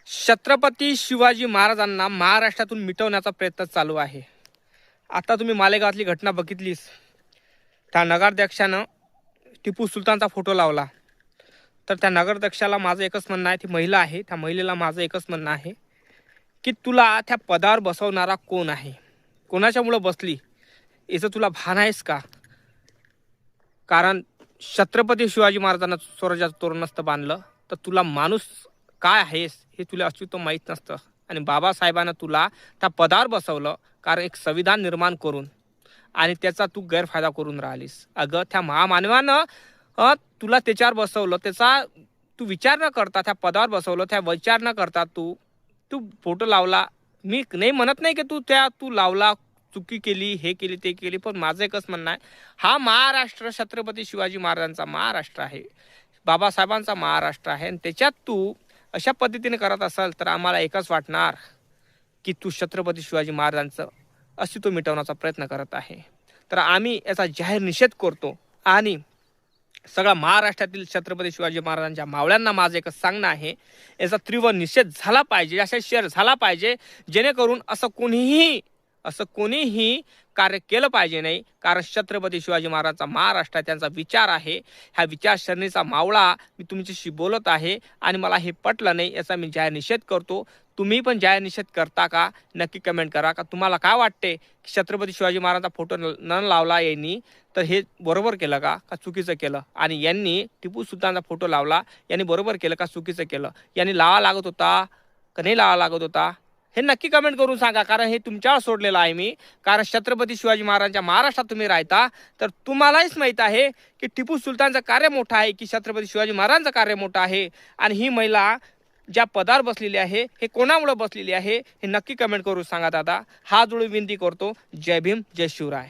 छत्रपती शिवाजी महाराजांना महाराष्ट्रातून मिटवण्याचा प्रयत्न चालू आहे। आता तुम्ही मालेगावातली घटना बघितलीस। त्या नगराध्यक्षानं टिपू सुलतानचा फोटो लावला, तर त्या नगराध्यक्षाला माझं एकच म्हणणं आहे, ती महिला आहे, त्या महिलेला माझं एकच म्हणणं आहे की तुला त्या पदावर बसवणारा कोण आहे, कोणाच्यामुळे बसली याचं तुला भान आहेस का? कारण छत्रपती शिवाजी महाराजांना स्वराज्याचं तोरण नसतं बांधलं तर तुला माणूस काय आहेस हे तुला अस्तित्व माहीत नसतं। आणि बाबासाहेबांना तुला त्या पदावर बसवलं कारण एक संविधान निर्माण करून, आणि त्याचा तू गैरफायदा करून राहिलीस। अगं त्या महामानवानं तुला त्याच्यावर बसवलं, त्याचा तू विचार न करता त्या पदावर बसवलं, त्या विचार न करता तू तू फोटो लावला। मी नाही म्हणत नाही की तू लावला, चुकी केली, हे केली ते केली, पण माझं एकच म्हणणं आहे, हा महाराष्ट्र छत्रपती शिवाजी महाराजांचा महाराष्ट्र आहे, बाबासाहेबांचा महाराष्ट्र आहे, आणि त्याच्यात तू अशा पद्धतीने करत असाल तर आम्हाला एकच वाटणार की तू छत्रपती शिवाजी महाराजांचं अस्तित्व मिटवण्याचा प्रयत्न करत आहे। तर आम्ही याचा जाहीर निषेध करतो आणि सगळा महाराष्ट्रातील छत्रपती शिवाजी महाराजांच्या मावळ्यांना माझं एकच सांगणं आहे, याचा तीव्र निषेध झाला पाहिजे, अशा शेअर झाला पाहिजे, जेणेकरून असं कोणीही कार्य केलं पाहिजे नाही। कारण छत्रपती शिवाजी महाराजांचा महाराष्ट्र त्यांचा विचार आहे, ह्या विचारसरणीचा मावळा मी तुमच्याशी बोलत आहे आणि मला हे पटलं नाही, याचा मी जाहीर निषेध करतो। तुम्ही पण जाहीर निषेध करता का? नक्की कमेंट करा। का तुम्हाला काय वाटते की छत्रपती शिवाजी महाराजांचा फोटो न लावला यांनी तर हे बरोबर केलं का चुकीचं केलं? आणि यांनी टिपू सुलतानचा फोटो लावला, यांनी बरोबर केलं का चुकीचं केलं? यांनी लावा लागत होता का नाही लावा लागत होता हे नक्की कमेंट करून सांगा। कारण हे तुमच्यावर सोडलेलं आहे मी। कारण छत्रपती शिवाजी महाराजांच्या महाराष्ट्रात तुम्ही राहता तर तुम्हालाच माहीत आहे की टिपू सुलतानचं कार्य मोठं आहे की छत्रपती शिवाजी महाराजांचं कार्य मोठं आहे। आणि ही महिला ज्या पदावर बसलेली आहे हे कोणामुळे बसलेली आहे हे नक्की कमेंट करून सांगा दादा। हात जोडून विनंती करतो। जय भीम, जय शिवराय।